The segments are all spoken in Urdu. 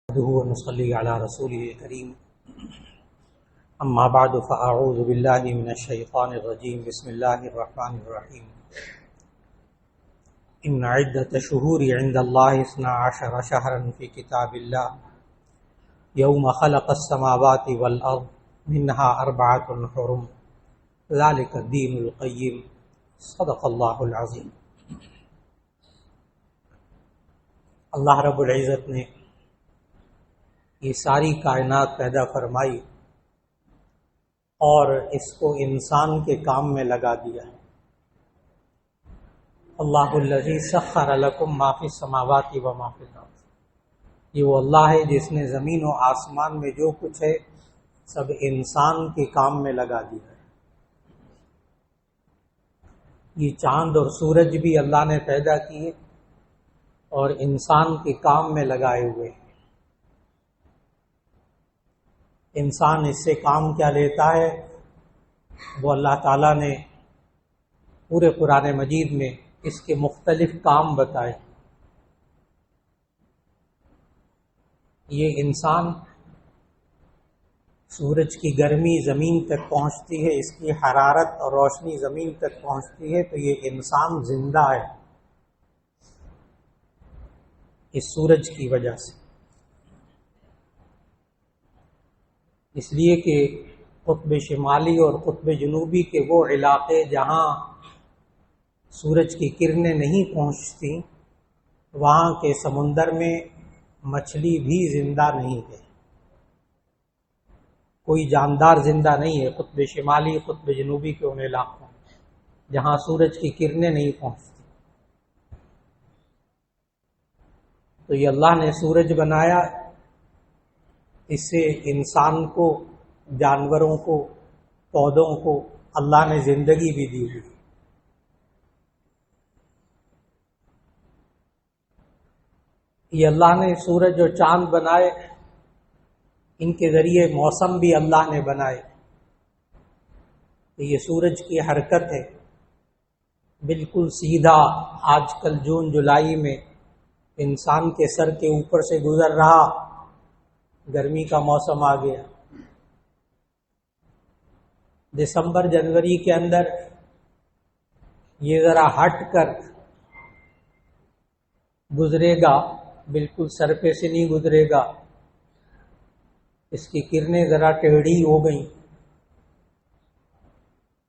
نحمده ونصلي على رسوله الكريم اما بعد فاعوذ بالله من الشيطان الرجيم بسم الله الرحمن الرحيم ان عدة الشهور عند الله 12 شهرا في كتاب الله يوم خلق السماوات والارض منها 4 حرم ذلك الدين القيم صدق الله العظيم۔ اللہ رب العزت نے یہ ساری کائنات پیدا فرمائی اور اس کو انسان کے کام میں لگا دیا۔ اللہ الذی سخر لکم ما فی السماوات و ما فی الارض، یہ وہ اللہ ہے جس نے زمین و آسمان میں جو کچھ ہے سب انسان کے کام میں لگا دیا ہے۔ یہ چاند اور سورج بھی اللہ نے پیدا کیے اور انسان کے کام میں لگائے ہوئے ہیں۔ انسان اس سے کام کیا لیتا ہے وہ اللہ تعالیٰ نے پورے قرآن مجید میں اس کے مختلف کام بتائے۔ یہ انسان سورج کی گرمی زمین تک پہنچتی ہے، اس کی حرارت اور روشنی زمین تک پہنچتی ہے تو یہ انسان زندہ ہے اس سورج کی وجہ سے، اس لیے کہ قطب شمالی اور قطب جنوبی کے وہ علاقے جہاں سورج کی کرنیں نہیں پہنچتی وہاں کے سمندر میں مچھلی بھی زندہ نہیں ہے، کوئی جاندار زندہ نہیں ہے قطب شمالی قطب جنوبی کے ان علاقوں جہاں سورج کی کرنیں نہیں پہنچتی۔ تو یہ اللہ نے سورج بنایا، اس سے انسان کو، جانوروں کو، پودوں کو اللہ نے زندگی بھی دی ہوئی۔ یہ اللہ نے سورج اور چاند بنائے، ان کے ذریعے موسم بھی اللہ نے بنائے۔ تو یہ سورج کی حرکت ہے بالکل سیدھا، آج کل جون جولائی میں انسان کے سر کے اوپر سے گزر رہا، گرمی کا موسم آ گیا۔ دسمبر جنوری کے اندر یہ ذرا ہٹ کر گزرے گا، بالکل سر پہ سے نہیں گزرے گا، اس کی کرنیں ذرا ٹیڑھی ہو گئیں،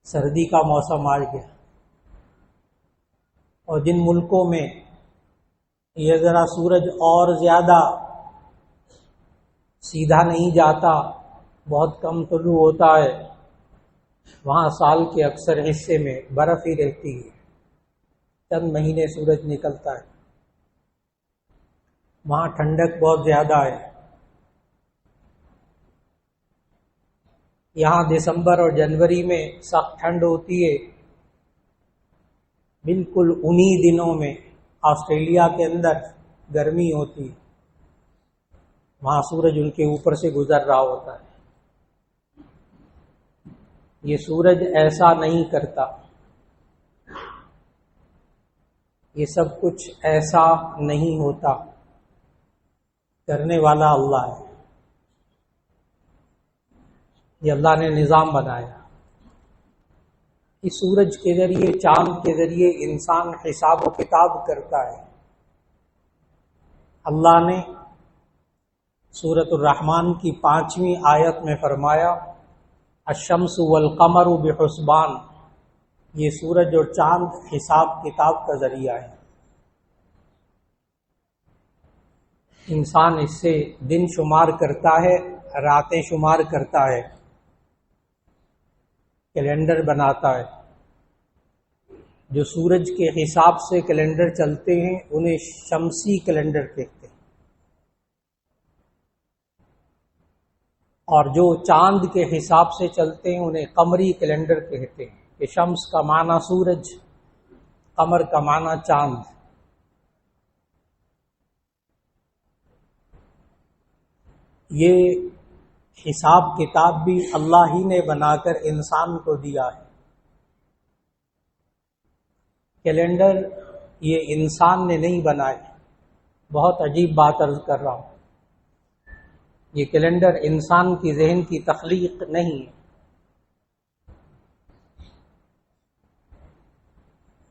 سردی کا موسم آ گیا۔ اور جن ملکوں میں یہ ذرا سورج اور زیادہ سیدھا نہیں جاتا، بہت کم طلوع ہوتا ہے، وہاں سال کے اکثر حصے میں برف ہی رہتی ہے، چند مہینے سورج نکلتا ہے، وہاں ٹھنڈک بہت زیادہ ہے۔ یہاں دسمبر اور جنوری میں سخت ٹھنڈ ہوتی ہے، بالکل انہی دنوں میں آسٹریلیا کے اندر گرمی ہوتی ہے، وہاں سورج ان کے اوپر سے گزر رہا ہوتا ہے۔ یہ سورج ایسا نہیں کرتا، یہ سب کچھ ایسا نہیں ہوتا، کرنے والا اللہ ہے۔ یہ اللہ نے نظام بنایا۔ اس سورج کے ذریعے، چاند کے ذریعے انسان حساب و کتاب کرتا ہے۔ اللہ نے سورۃ الرحمن کی 5ویں آیت میں فرمایا الشمس والقمر بحسبان، یہ سورج اور چاند حساب کتاب کا ذریعہ ہے۔ انسان اس سے دن شمار کرتا ہے، راتیں شمار کرتا ہے، کیلنڈر بناتا ہے۔ جو سورج کے حساب سے کیلنڈر چلتے ہیں انہیں شمسی کیلنڈر کہتے ہیں، اور جو چاند کے حساب سے چلتے ہیں انہیں قمری کیلنڈر کہتے ہیں، کہ شمس کا معنی سورج، قمر کا معنی چاند۔ یہ حساب کتاب بھی اللہ ہی نے بنا کر انسان کو دیا ہے۔ کیلنڈر یہ انسان نے نہیں بنائے۔ بہت عجیب بات عرض کر رہا ہوں، یہ کیلنڈر انسان کی ذہن کی تخلیق نہیں ہے۔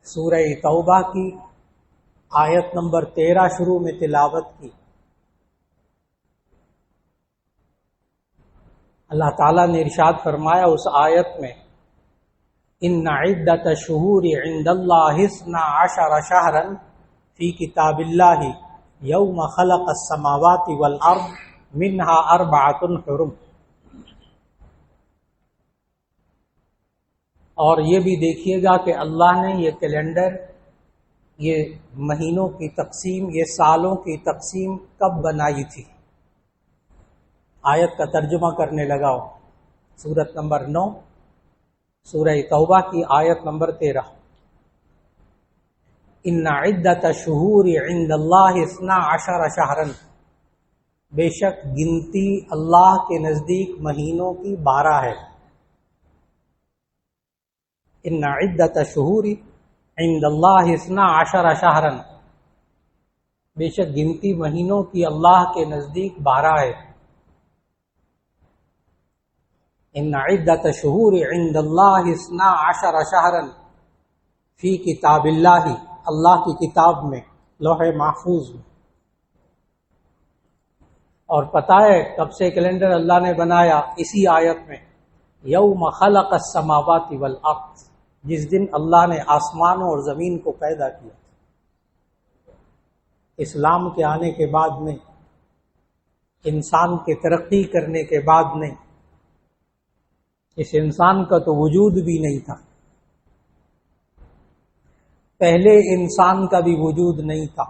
سورہ توبہ کی آیت نمبر 13 شروع میں تلاوت کی۔ اللہ تعالیٰ نے ارشاد فرمایا اس آیت میں، ان عدۃ الشہور عند اللہ 12 شہرا فی کتاب اللہ یوم خلق السماوات والارض منها 4 حرم۔ اور یہ بھی دیکھیے گا کہ اللہ نے یہ کیلنڈر، یہ مہینوں کی تقسیم، یہ سالوں کی تقسیم کب بنائی تھی۔ آیت کا ترجمہ کرنے لگا ہوں۔ سورت نمبر 9 سورہ توبہ کی آیت نمبر 13، ان عدۃ الشہور عند اللہ 12 شہرا، بے شک گنتی اللہ کے نزدیک مہینوں کی 12 ہے۔ ان عدۃ الشہور عند اللہ 12 شہرا، بے شک گنتی مہینوں کی اللہ کے نزدیک 12 ہے۔ ان عدۃ الشہور عند اللہ 12 شہرا فی کتاب اللہ، اللہ کی کتاب میں، لوح محفوظ میں۔ اور پتہ ہے کب سے کیلنڈر اللہ نے بنایا؟ اسی آیت میں، یوم خلق السماوات والارض، جس دن اللہ نے آسمانوں اور زمین کو پیدا کیا۔ اسلام کے آنے کے بعد نہیں، انسان کے ترقی کرنے کے بعد نہیں، اس انسان کا تو وجود بھی نہیں تھا، پہلے انسان کا بھی وجود نہیں تھا۔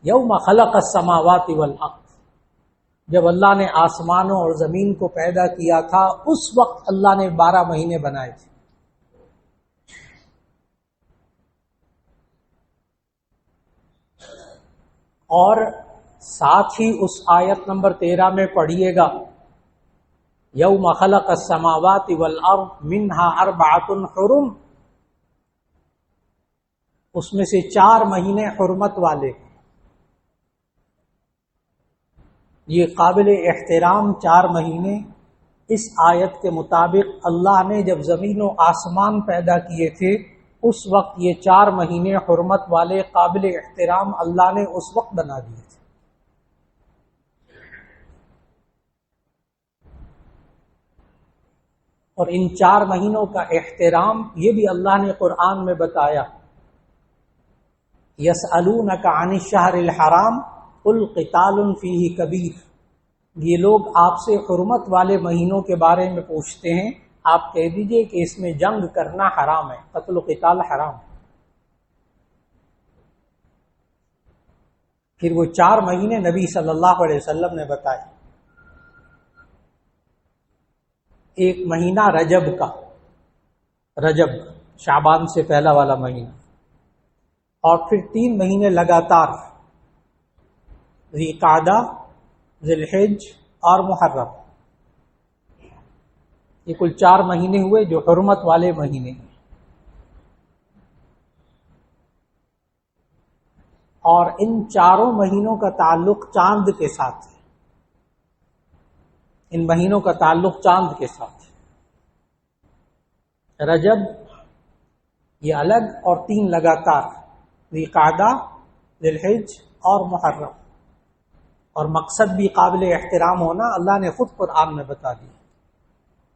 یوم خلق السماوات والارض، جب اللہ نے آسمانوں اور زمین کو پیدا کیا تھا، اس وقت اللہ نے 12 مہینے بنائے تھے۔ اور ساتھ ہی اس آیت نمبر 13 میں پڑھیے گا، یوم خلق السماوات والارض منها 4 حرم، اس میں سے 4 مہینے حرمت والے۔ یہ قابل احترام 4 مہینے اس آیت کے مطابق اللہ نے جب زمین و آسمان پیدا کیے تھے، اس وقت یہ 4 مہینے حرمت والے قابل احترام اللہ نے اس وقت بنا دیے تھے۔ اور ان 4 مہینوں کا احترام یہ بھی اللہ نے قرآن میں بتایا، یسألونک عن الشہر الحرام قل قتال فیہ کبیر، یہ لوگ آپ سے حرمت والے مہینوں کے بارے میں پوچھتے ہیں، آپ کہہ دیجئے کہ اس میں جنگ کرنا حرام ہے، قتل و قتال حرام ہے۔ پھر وہ 4 مہینے نبی صلی اللہ علیہ وسلم نے بتائے۔ ایک مہینہ رجب کا، رجب شعبان سے پہلا والا مہینہ، اور پھر 3 مہینے لگاتار، ذی قعدہ، ذی الحج اور محرم۔ یہ کل 4 مہینے ہوئے جو حرمت والے مہینے ہیں۔ اور ان 4 مہینوں کا تعلق چاند کے ساتھ ہے، ان مہینوں کا تعلق چاند کے ساتھ ہے۔ رجب یہ الگ اور 3 لگاتار، ذی قعدہ، ذی الحج اور محرم۔ اور مقصد بھی قابل احترام ہونا اللہ نے خود قرآن میں بتا دیا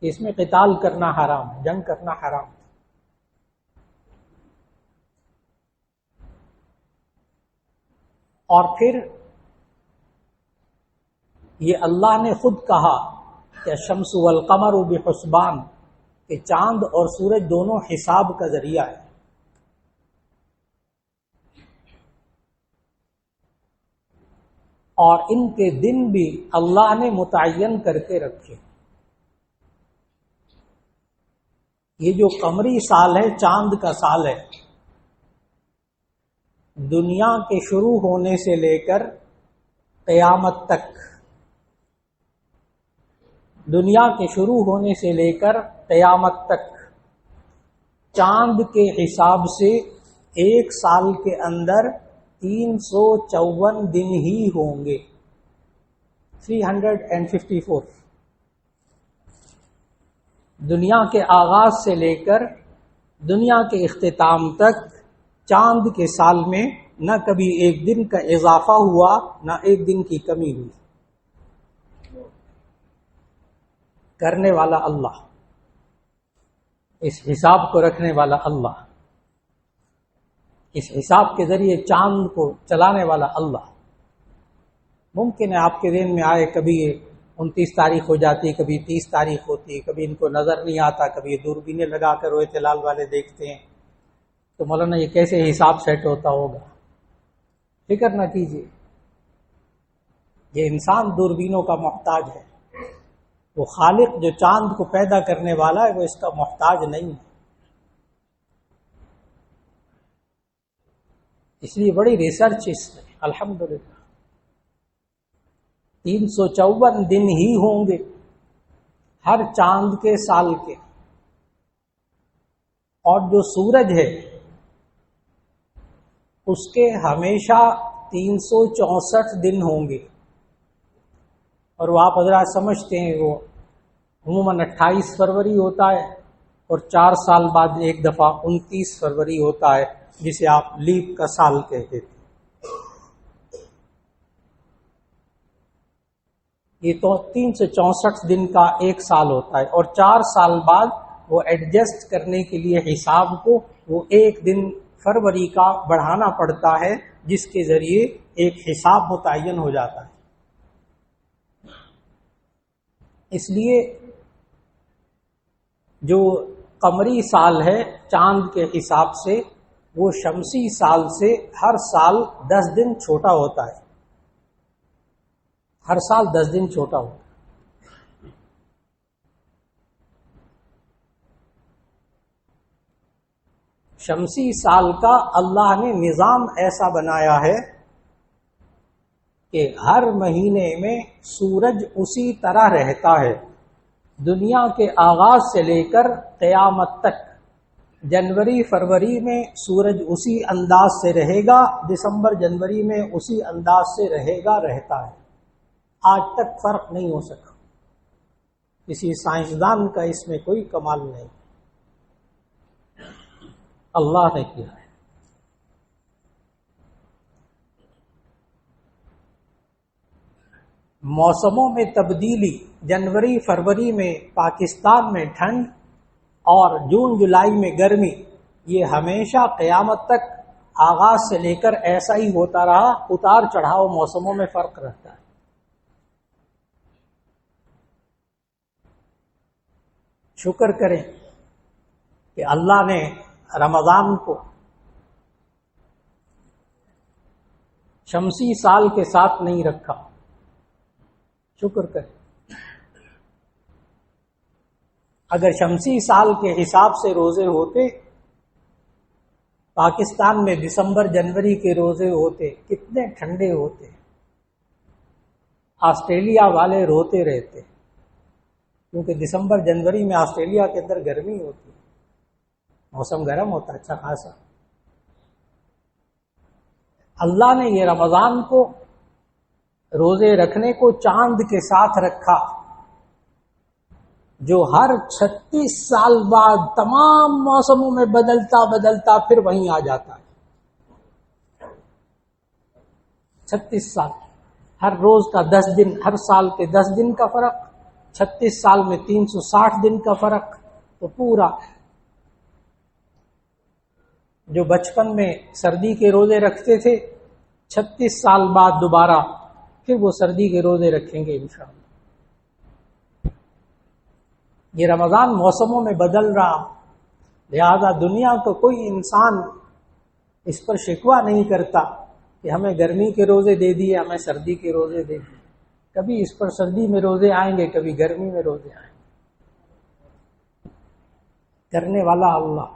کہ اس میں قتال کرنا حرام ہے، جنگ کرنا حرام ہے۔ اور پھر یہ اللہ نے خود کہا کہ الشمس والقمر بحسبان، کہ چاند اور سورج دونوں حساب کا ذریعہ ہے۔ اور ان کے دن بھی اللہ نے متعین کر کے رکھے۔ یہ جو قمری سال ہے، چاند کا سال ہے، دنیا کے شروع ہونے سے لے کر قیامت تک، دنیا کے شروع ہونے سے لے کر قیامت تک چاند کے حساب سے ایک سال کے اندر 354 دن ہی ہوں گے۔ 354 دنیا کے آغاز سے لے کر دنیا کے اختتام تک چاند کے سال میں نہ کبھی ایک دن کا اضافہ ہوا نہ ایک دن کی کمی ہوئی. کرنے والا اللہ، اس حساب کو رکھنے والا اللہ، اس حساب کے ذریعے چاند کو چلانے والا اللہ. ممکن ہے آپ کے ذہن میں آئے کبھی 29 تاریخ ہو جاتی، کبھی 30 تاریخ ہوتی، کبھی ان کو نظر نہیں آتا، کبھی دوربینیں لگا کر روئے تلال والے دیکھتے ہیں، تو مولانا یہ کیسے حساب سیٹ ہوتا ہوگا؟ فکر نہ کیجیے، یہ انسان دوربینوں کا محتاج ہے. وہ خالق جو چاند کو پیدا کرنے والا ہے وہ اس کا محتاج نہیں ہے. اس لیے بڑی ریسرچ اس میں الحمدللہ. 354 دن ہی ہوں گے ہر چاند کے سال کے، اور جو سورج ہے اس کے ہمیشہ 364 دن ہوں گے. اور وہ آپ حضرات سمجھتے ہیں وہ عموماً 28 فروری ہوتا ہے اور 4 سال بعد ایک دفعہ 29 فروری ہوتا ہے، جسے آپ لیپ کا سال کہتے تھے. یہ تو 364 دن کا ایک سال ہوتا ہے، اور 4 سال بعد وہ ایڈجسٹ کرنے کے لیے حساب کو وہ ایک دن فروری کا بڑھانا پڑتا ہے، جس کے ذریعے ایک حساب متعین ہو جاتا ہے. اس لیے جو قمری سال ہے چاند کے حساب سے، وہ شمسی سال سے ہر سال 10 دن چھوٹا ہوتا ہے. ہر سال 10 دن چھوٹا ہوتا ہے. شمسی سال کا اللہ نے نظام ایسا بنایا ہے کہ ہر مہینے میں سورج اسی طرح رہتا ہے. دنیا کے آغاز سے لے کر قیامت تک جنوری فروری میں سورج اسی انداز سے رہے گا، دسمبر جنوری میں اسی انداز سے رہتا ہے. آج تک فرق نہیں ہو سکا. کسی سائنسدان کا اس میں کوئی کمال نہیں، اللہ نے کیا ہے. موسموں میں تبدیلی، جنوری فروری میں پاکستان میں ٹھنڈ اور جون جولائی میں گرمی، یہ ہمیشہ قیامت تک آغاز سے لے کر ایسا ہی ہوتا رہا. اتار چڑھاؤ موسموں میں فرق رہتا ہے. شکر کریں کہ اللہ نے رمضان کو شمسی سال کے ساتھ نہیں رکھا. شکر کریں. اگر شمسی سال کے حساب سے روزے ہوتے، پاکستان میں دسمبر جنوری کے روزے ہوتے، کتنے ٹھنڈے ہوتے. آسٹریلیا والے روتے رہتے، کیونکہ دسمبر جنوری میں آسٹریلیا کے اندر گرمی ہوتی ہے، موسم گرم ہوتا ہے اچھا خاصا. اللہ نے یہ رمضان کو روزے رکھنے کو چاند کے ساتھ رکھا، جو ہر 36 سال بعد تمام موسموں میں بدلتا پھر وہیں آ جاتا ہے. 36 سال، ہر روز کا 10 دن، ہر سال کے 10 دن کا فرق، 36 سال میں 360 دن کا فرق. تو پورا جو بچپن میں سردی کے روزے رکھتے تھے، 36 سال بعد دوبارہ پھر وہ سردی کے روزے رکھیں گے انشاءاللہ. یہ رمضان موسموں میں بدل رہا، لہذا دنیا کو کوئی انسان اس پر شکوہ نہیں کرتا کہ ہمیں گرمی کے روزے دے دیے، ہمیں سردی کے روزے دے دیے. کبھی اس پر سردی میں روزے آئیں گے، کبھی گرمی میں روزے آئیں گے. کرنے والا اللہ،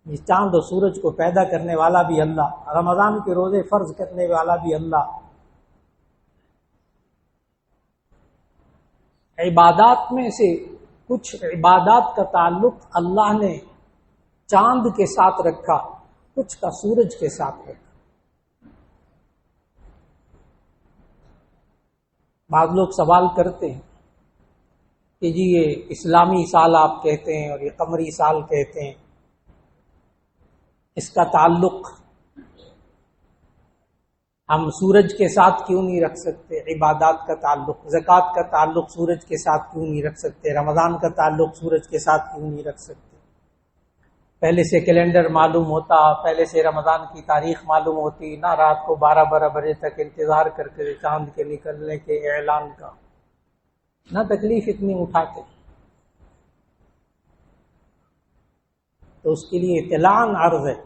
یہ چاند و سورج کو پیدا کرنے والا بھی اللہ، رمضان کے روزے فرض کرنے والا بھی اللہ. عبادات میں سے کچھ عبادات کا تعلق اللہ نے چاند کے ساتھ رکھا، کچھ کا سورج کے ساتھ رکھا. بعض لوگ سوال کرتے ہیں کہ جی یہ اسلامی سال آپ کہتے ہیں اور یہ قمری سال کہتے ہیں، اس کا تعلق ہم سورج کے ساتھ کیوں نہیں رکھ سکتے؟ عبادات کا تعلق، زکوٰۃ کا تعلق سورج کے ساتھ کیوں نہیں رکھ سکتے؟ رمضان کا تعلق سورج کے ساتھ کیوں نہیں رکھ سکتے؟ پہلے سے کیلنڈر معلوم ہوتا، پہلے سے رمضان کی تاریخ معلوم ہوتی، نہ رات کو 12 بجے تک انتظار کرتے چاند کے نکلنے کے اعلان کا، نہ تکلیف اتنی اٹھاتے. تو اس کے لیے اطلاعاً عرض ہے،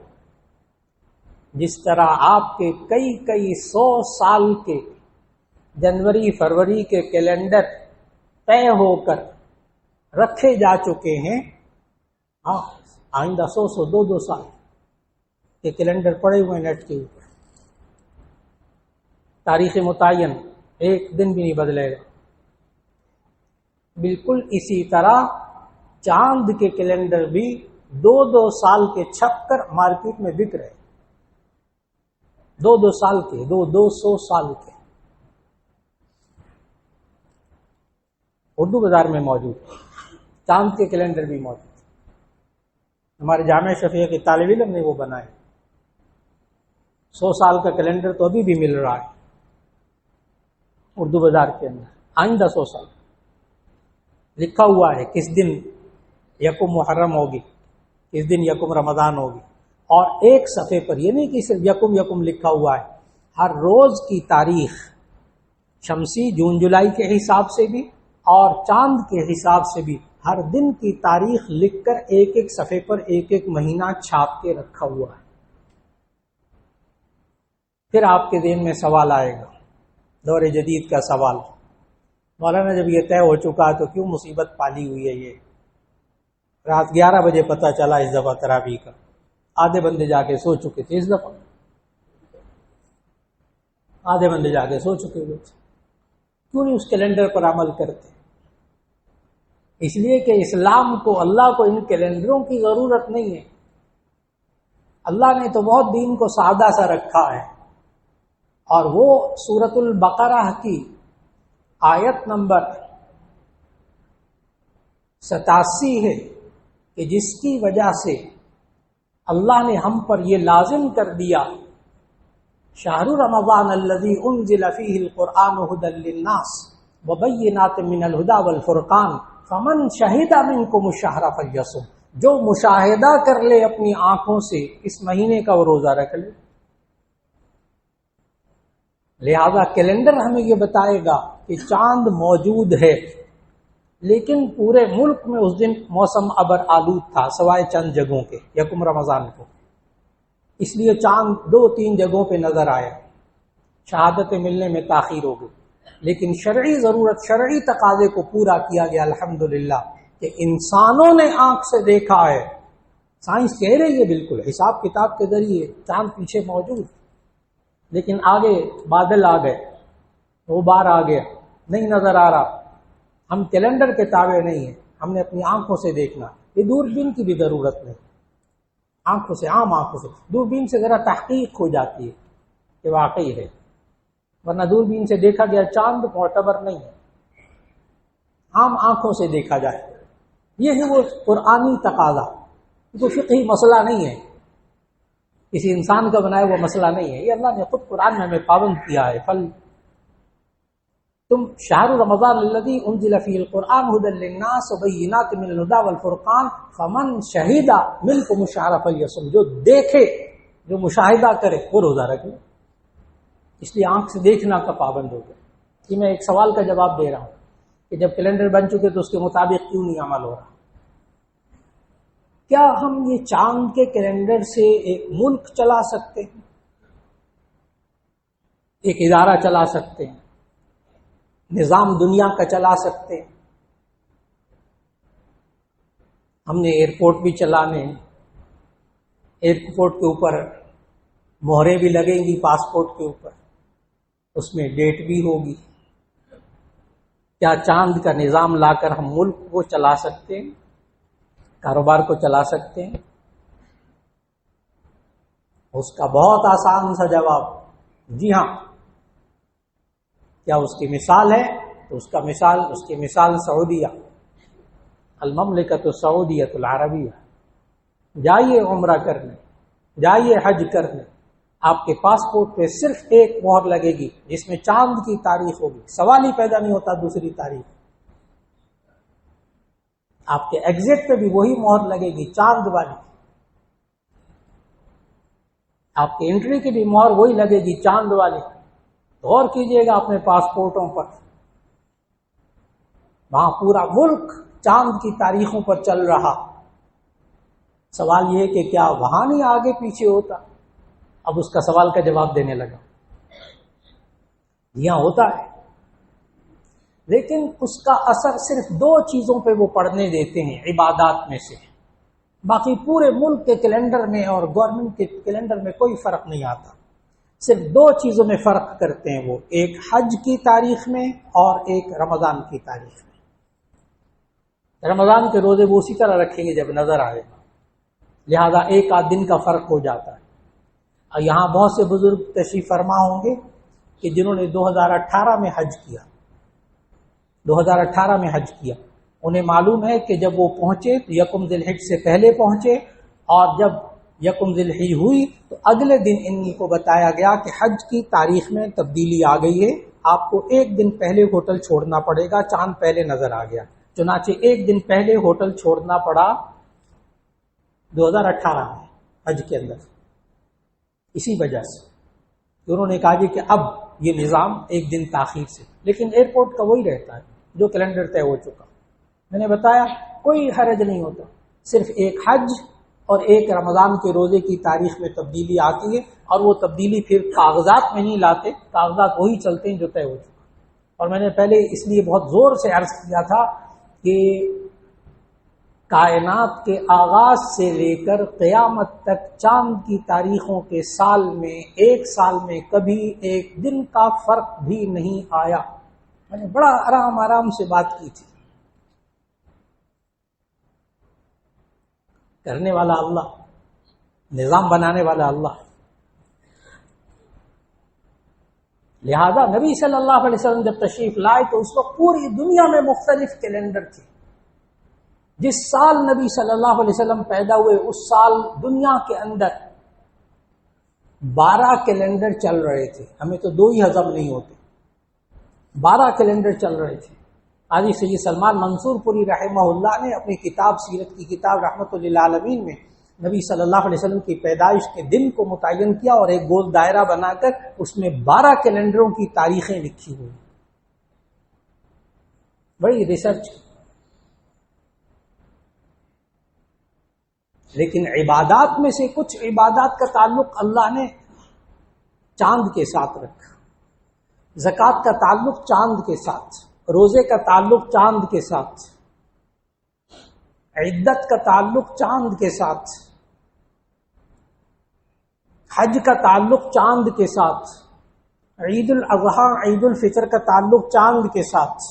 جس طرح آپ کے کئی 100 سال کے جنوری فروری کے کیلنڈر طے ہو کر رکھے جا چکے ہیں، آئندہ 100 سال کے کیلنڈر پڑے ہوئے نیٹ کے اوپر، تاریخ متعین ایک دن بھی نہیں بدلے گا. بالکل اسی طرح چاند کے کیلنڈر بھی 2 سال کے چھپ کر مارکیٹ میں بک رہے، 2 سال کے، 200 سال کے اردو بازار میں موجود، چاند کے کیلنڈر بھی موجود. ہمارے جامعہ شفیع کے طالب علم نے وہ بنائے. 100 سال کا کیلنڈر تو ابھی بھی مل رہا ہے اردو بازار کے اندر. آئندہ 100 سال لکھا ہوا ہے کس دن یکم محرم ہوگی، کس دن یکم رمضان ہوگی، اور ایک صفحے پر یہ نہیں کہ صرف یکم لکھا ہوا ہے، ہر روز کی تاریخ شمسی جون جولائی کے حساب سے بھی اور چاند کے حساب سے بھی ہر دن کی تاریخ لکھ کر ایک صفحے پر ایک مہینہ چھاپ کے رکھا ہوا ہے. پھر آپ کے ذہن میں سوال آئے گا، دور جدید کا سوال، مولانا جب یہ طے ہو چکا تو کیوں مصیبت پالی ہوئی ہے؟ یہ رات 11 بجے پتہ چلا اس دفعہ تراویح کا، آدھے بندے جا کے سو چکے تھے، اس دفعہ آدھے بندے جا کے سو چکے ہوئے تھے. کیوں نہیں اس کیلنڈر پر عمل کرتے؟ اس لیے کہ اسلام کو، اللہ کو ان کیلنڈروں کی ضرورت نہیں ہے. اللہ نے تو بہت دین کو سادہ سا رکھا ہے، اور وہ سورۃ البقرہ کی آیت نمبر 87 ہے کہ جس کی وجہ سے اللہ نے ہم پر یہ لازم کر دیا، شہر رمضان الذی انزل فیہ القرآن ھدی للناس وبینات من الھدی والفرقان فمن شہد منکم الشہر فلیصم. جو مشاہدہ کر لے اپنی آنکھوں سے اس مہینے کا وہ روزہ رکھ لے. لہذا کیلنڈر ہمیں یہ بتائے گا کہ چاند موجود ہے، لیکن پورے ملک میں اس دن موسم ابر آلود تھا سوائے چند جگہوں کے یکم رمضان کو. اس لیے چاند 2-3 جگہوں پہ نظر آیا، شہادت ملنے میں تاخیر ہو گئی، لیکن شرعی ضرورت، شرعی تقاضے کو پورا کیا گیا الحمدللہ کہ انسانوں نے آنکھ سے دیکھا ہے. سائنس کہہ رہی ہے بالکل حساب کتاب کے ذریعے چاند پیچھے موجود، لیکن آگے بادل آ گئے، غبار آ گیا، نہیں نظر آ رہا. ہم کیلنڈر کے تابع نہیں ہیں، ہم نے اپنی آنکھوں سے دیکھنا. یہ دوربین کی بھی ضرورت نہیں، آنکھوں سے، عام آنکھوں سے. دوربین سے ذرا تحقیق ہو جاتی ہے کہ واقعی ہے، ورنہ دوربین سے دیکھا گیا چاند معتبر نہیں ہے. عام آنکھوں سے دیکھا جائے، یہ ہے وہ قرآنی تقاضا. کوئی فقہی مسئلہ نہیں ہے، کسی انسان کا بنایا وہ مسئلہ نہیں ہے، یہ اللہ نے خود قرآن میں ہمیں پابند کیا ہے. تم شہر رمضان الذی انزل فیہ القرآن ھدی للناس وبینات من الھدی والفرقان فمن شہد منکم الشہر فلیصم. جو دیکھے، جو مشاہدہ کرے وہ روزہ رکھے. اس لیے آنکھ سے دیکھنا کا پابند ہو گیا. کہ میں ایک سوال کا جواب دے رہا ہوں کہ جب کیلنڈر بن چکے تو اس کے مطابق کیوں نہیں عمل ہو رہا؟ کیا ہم یہ چاند کے کیلنڈر سے ایک ملک چلا سکتے ہیں، ایک ادارہ چلا سکتے ہیں، نظام دنیا کا چلا سکتے ہیں؟ ہم نے ایئرپورٹ بھی چلانے ہیں، ایئرپورٹ کے اوپر مہریں بھی لگیں گی، پاسپورٹ کے اوپر اس میں ڈیٹ بھی ہوگی. کیا چاند کا نظام لا کر ہم ملک کو چلا سکتے ہیں، کاروبار کو چلا سکتے ہیں؟ اس کا بہت آسان سا جواب، جی ہاں. کیا اس کی مثال ہے؟ تو اس کی مثال سعودیہ، المملکۃ السعودیۃ العربیہ. جائیے عمرہ کرنے، جائیے حج کرنے، آپ کے پاسپورٹ پہ صرف ایک مہر لگے گی جس میں چاند کی تاریخ ہوگی. سوال ہی پیدا نہیں ہوتا دوسری تاریخ. آپ کے ایگزٹ پہ بھی وہی مہر لگے گی، چاند والی. آپ کی انٹری کی بھی مہر وہی لگے گی، چاند والی. غور کیجئے گا اپنے پاسپورٹوں پر، وہاں پورا ملک چاند کی تاریخوں پر چل رہا. سوال یہ ہے کہ کیا وہاں نہیں آگے پیچھے ہوتا؟ اب اس کا سوال کا جواب دینے لگا. یہاں ہوتا ہے، لیکن اس کا اثر صرف دو چیزوں پہ وہ پڑھنے دیتے ہیں عبادات میں سے. باقی پورے ملک کے کیلنڈر میں اور گورنمنٹ کے کیلنڈر میں کوئی فرق نہیں آتا. صرف دو چیزوں میں فرق کرتے ہیں وہ، ایک حج کی تاریخ میں اور ایک رمضان کی تاریخ میں. رمضان کے روزے وہ اسی طرح رکھیں گے جب نظر آئے گا، لہذا ایک آدھ دن کا فرق ہو جاتا ہے. اور یہاں بہت سے بزرگ تشریف فرما ہوں گے کہ جنہوں نے 2018 میں حج کیا، 2018 میں حج کیا، انہیں معلوم ہے کہ جب وہ پہنچے تو یکم ذی الحج سے پہلے پہنچے، اور جب یکم ذی الحج ہوئی تو اگلے دن ان کو بتایا گیا کہ حج کی تاریخ میں تبدیلی آ گئی ہے، آپ کو ایک دن پہلے ہوٹل چھوڑنا پڑے گا، چاند پہلے نظر آ گیا. چنانچہ ایک دن پہلے ہوٹل چھوڑنا پڑا 2018 میں حج کے اندر. اسی وجہ سے انہوں نے کہا جی کہ اب یہ نظام ایک دن تاخیر سے، لیکن ایئرپورٹ کا وہی رہتا ہے جو کیلنڈر طے ہو چکا. میں نے بتایا کوئی حرج نہیں ہوتا، صرف ایک حج اور ایک رمضان کے روزے کی تاریخ میں تبدیلی آتی ہے، اور وہ تبدیلی پھر کاغذات میں نہیں لاتے، کاغذات وہی چلتے ہیں جو طے ہو چکا. اور میں نے پہلے اس لیے بہت زور سے عرض کیا تھا کہ کائنات کے آغاز سے لے کر قیامت تک چاند کی تاریخوں کے سال میں ایک سال میں کبھی ایک دن کا فرق بھی نہیں آیا. میں نے بڑا آرام سے بات کی تھی. کرنے والا اللہ، نظام بنانے والا اللہ. لہذا نبی صلی اللہ علیہ وسلم جب تشریف لائے تو اس وقت پوری دنیا میں مختلف کیلنڈر تھے. جس سال نبی صلی اللہ علیہ وسلم پیدا ہوئے اس سال دنیا کے اندر 12 کیلنڈر چل رہے تھے. ہمیں تو 2 ہی ہضم نہیں ہوتے، 12 کیلنڈر چل رہے تھے. قاضی سید سلمان منصور پوری رحمہ اللہ نے اپنی کتاب سیرت کی کتاب رحمت للعالمین میں نبی صلی اللہ علیہ وسلم کی پیدائش کے دن کو متعین کیا اور ایک گول دائرہ بنا کر اس میں 12 کیلنڈروں کی تاریخیں لکھی ہوئی. بڑی ریسرچ. لیکن عبادات میں سے کچھ عبادات کا تعلق اللہ نے چاند کے ساتھ رکھا. زکوٰۃ کا تعلق چاند کے ساتھ، روزے کا تعلق چاند کے ساتھ، عدت کا تعلق چاند کے ساتھ، حج کا تعلق چاند کے ساتھ، عید الاضحیٰ عید الفطر کا تعلق چاند کے ساتھ.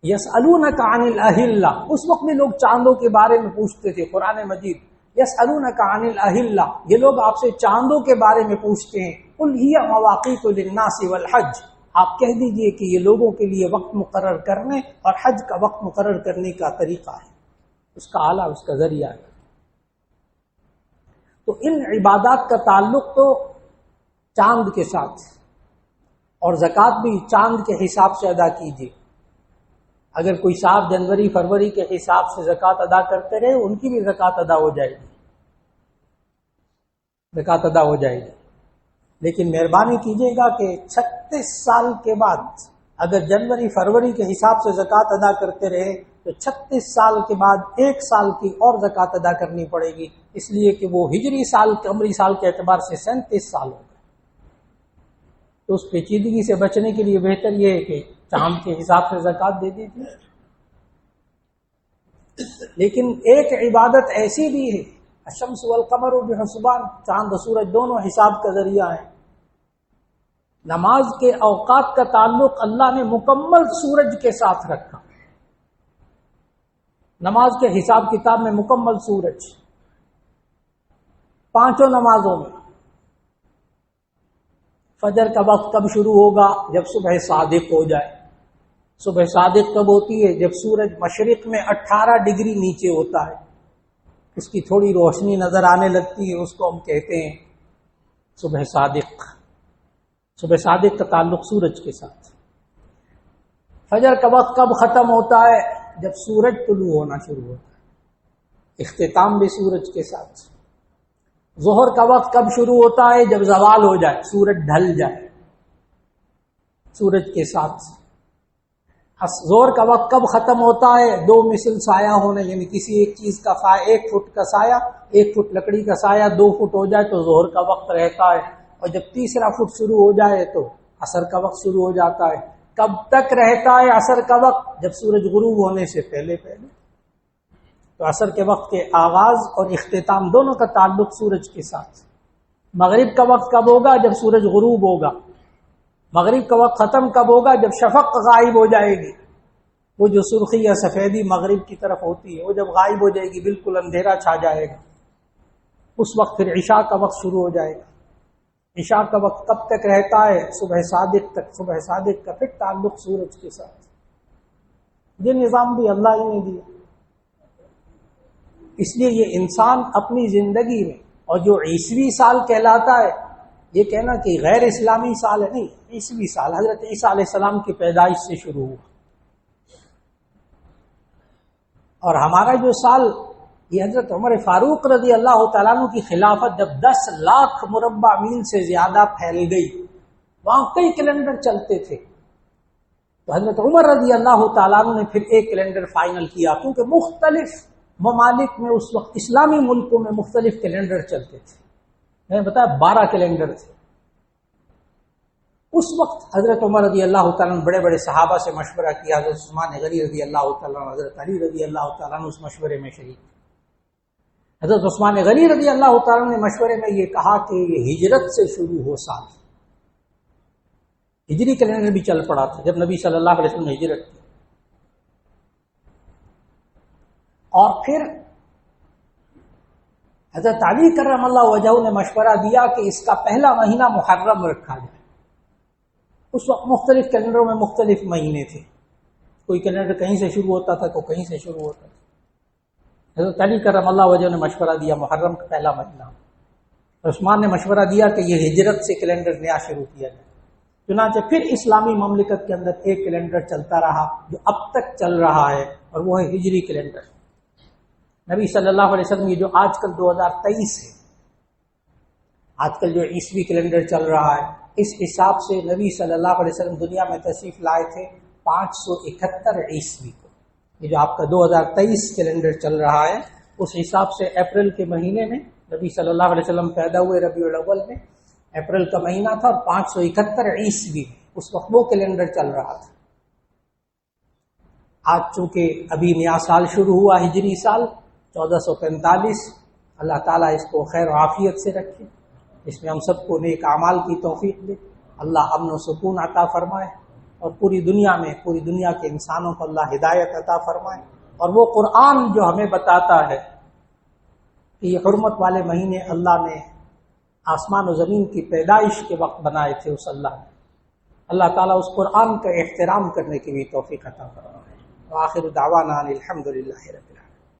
یسألونک عن الاہلہ، اس وقت بھی لوگ چاندوں کے بارے میں پوچھتے تھے. قرآن مجید یسألونک عن الاہلہ، یہ لوگ آپ سے چاندوں کے بارے میں پوچھتے ہیں. قل ہی مواقیت للناس والحج، آپ کہہ دیجئے کہ یہ لوگوں کے لیے وقت مقرر کرنے اور حج کا وقت مقرر کرنے کا طریقہ ہے، اس کا آلہ، اس کا ذریعہ ہے. تو ان عبادات کا تعلق تو چاند کے ساتھ، اور زکوٰۃ بھی چاند کے حساب سے ادا کیجیے. اگر کوئی صاحب جنوری فروری کے حساب سے زکوٰۃ ادا کرتے رہے ان کی بھی زکوٰۃ ادا ہو جائے گی، زکوٰۃ ادا ہو جائے گی. لیکن مہربانی کیجیے گا کہ 36 سال کے بعد اگر جنوری فروری کے حساب سے زکوٰۃ ادا کرتے رہے تو 36 سال کے بعد 1 سال کی اور زکوٰۃ ادا کرنی پڑے گی، اس لیے کہ وہ ہجری سال قمری سال کے اعتبار سے 37 سال ہو گئے. تو اس پیچیدگی سے بچنے کے لیے بہتر یہ ہے کہ چاند کے حساب سے زکوٰۃ دے دیجیے. لیکن ایک عبادت ایسی بھی ہے، الشمس والقمر بحسبان، چاند و سورج دونوں حساب کا ذریعہ ہیں. نماز کے اوقات کا تعلق اللہ نے مکمل سورج کے ساتھ رکھا. نماز کے حساب کتاب میں مکمل سورج، 5 نمازوں میں فجر کا وقت کب شروع ہوگا؟ جب صبح صادق ہو جائے۔ صبح صادق کب ہوتی ہے؟ جب سورج مشرق میں 18 ڈگری نیچے ہوتا ہے، اس کی تھوڑی روشنی نظر آنے لگتی ہے، اس کو ہم کہتے ہیں صبح صادق۔ صبح صادق کا تعلق سورج کے ساتھ۔ فجر کا وقت کب ختم ہوتا ہے؟ جب سورج طلوع ہونا شروع ہوتا ہے، اختتام بھی سورج کے ساتھ۔ ظہر کا وقت کب شروع ہوتا ہے؟ جب زوال ہو جائے، سورج ڈھل جائے، سورج کے ساتھ۔ ظہر کا وقت کب ختم ہوتا ہے؟ 2 مثل سایہ ہونے، یعنی کسی ایک چیز کا سایہ، 1 فٹ کا سایہ، 1 فٹ لکڑی کا سایہ 2 فٹ ہو جائے تو ظہر کا وقت رہتا ہے، اور جب تیسرا فٹ شروع ہو جائے تو عصر کا وقت شروع ہو جاتا ہے۔ کب تک رہتا ہے عصر کا وقت؟ جب سورج غروب ہونے سے پہلے پہلے۔ تو عصر کے وقت کے آغاز اور اختتام دونوں کا تعلق سورج کے ساتھ۔ مغرب کا وقت کب ہوگا؟ جب سورج غروب ہوگا۔ مغرب کا وقت ختم کب ہوگا؟ جب شفق غائب ہو جائے گی، وہ جو سرخی یا سفیدی مغرب کی طرف ہوتی ہے وہ جب غائب ہو جائے گی، بالکل اندھیرا چھا جائے گا، اس وقت پھر عشاء کا وقت شروع ہو جائے گا۔ عشاء کا وقت کب تک رہتا ہے؟ صبح صادق تک۔ صبح صادق کا پھر تعلق سورج کے ساتھ۔ یہ نظام بھی اللہ ہی نے دیا، اس لیے یہ انسان اپنی زندگی میں، اور جو عیسوی سال کہلاتا ہے، یہ کہنا کہ غیر اسلامی سال ہے، نہیں، عیسوی سال حضرت عیسیٰ علیہ السلام کی پیدائش سے شروع ہوا، اور ہمارا جو سال یہ حضرت عمر فاروق رضی اللہ تعالیٰ عنہ کی خلافت جب 10 لاکھ مربع میل سے زیادہ پھیل گئی، وہاں کئی کیلنڈر چلتے تھے، تو حضرت عمر رضی اللہ تعالیٰ عنہ نے پھر ایک کیلنڈر فائنل کیا، کیونکہ مختلف ممالک میں اس وقت اسلامی ملکوں میں مختلف کیلنڈر چلتے تھے، میں نے بتایا 12 کیلنڈر تھے۔ اس وقت حضرت عمر رضی اللہ تعالیٰ عنہ بڑے بڑے صحابہ سے مشورہ کیا، حضرت عثمان غنی رضی اللہ تعالیٰ عنہ، حضرت علی رضی اللہ تعالیٰ عنہ اس مشورے میں شریک تھے۔ حضرت عثمان غنی رضی اللہ تعالیٰ عنہ نے مشورے میں یہ کہا کہ یہ ہجرت سے شروع ہو سال، ہجری کیلنڈر بھی چل پڑا تھا جب نبی صلی اللہ علیہ وسلم نے ہجرت کی، اور پھر حضرت علی کرم اللہ وجہہ نے مشورہ دیا کہ اس کا پہلا مہینہ محرم رکھا جائے۔ اس وقت مختلف کیلنڈروں میں مختلف مہینے تھے، کوئی کیلنڈر کہیں سے شروع ہوتا تھا، کوئی کہیں سے شروع ہوتا تھا۔ حضرت علی کرم اللہ وجہہ نے مشورہ دیا محرم کا پہلا مہینہ، عثمان نے مشورہ دیا کہ یہ ہجرت سے کیلنڈر نیا شروع کیا جائے۔ چنانچہ پھر اسلامی مملکت کے اندر ایک کیلنڈر چلتا رہا جو اب تک چل رہا ہے، اور وہ ہے ہجری کیلنڈر۔ نبی صلی اللہ علیہ وسلم یہ جو آج کل 2023 ہے، آج کل جو عیسوی کیلنڈر چل رہا ہے، اس حساب سے نبی صلی اللہ علیہ وسلم دنیا میں تشریف لائے تھے 571 عیسوی کو۔ یہ جو آپ کا 2023 کیلنڈر چل رہا ہے، اس حساب سے اپریل کے مہینے میں نبی صلی اللہ علیہ وسلم پیدا ہوئے، ربیع الاول میں، اپریل کا مہینہ تھا، اور 571 عیسوی میں اس وقت وہ کیلنڈر چل رہا تھا۔ آج چونکہ ابھی نیا سال شروع ہوا، ہجری سال 1445، اللہ تعالیٰ اس کو خیر و عافیت سے رکھے، اس میں ہم سب کو نیک اعمال کی توفیق دے، اللہ امن و سکون عطا فرمائے، اور پوری دنیا میں پوری دنیا کے انسانوں کو اللہ ہدایت عطا فرمائے، اور وہ قرآن جو ہمیں بتاتا ہے کہ یہ حرمت والے مہینے اللہ نے آسمان و زمین کی پیدائش کے وقت بنائے تھے، اس اللہ تعالیٰ اس قرآن کا احترام کرنے کی بھی توفیق عطا فرمائے۔ وآخر دعوانا الحمدللہ رب العالمین۔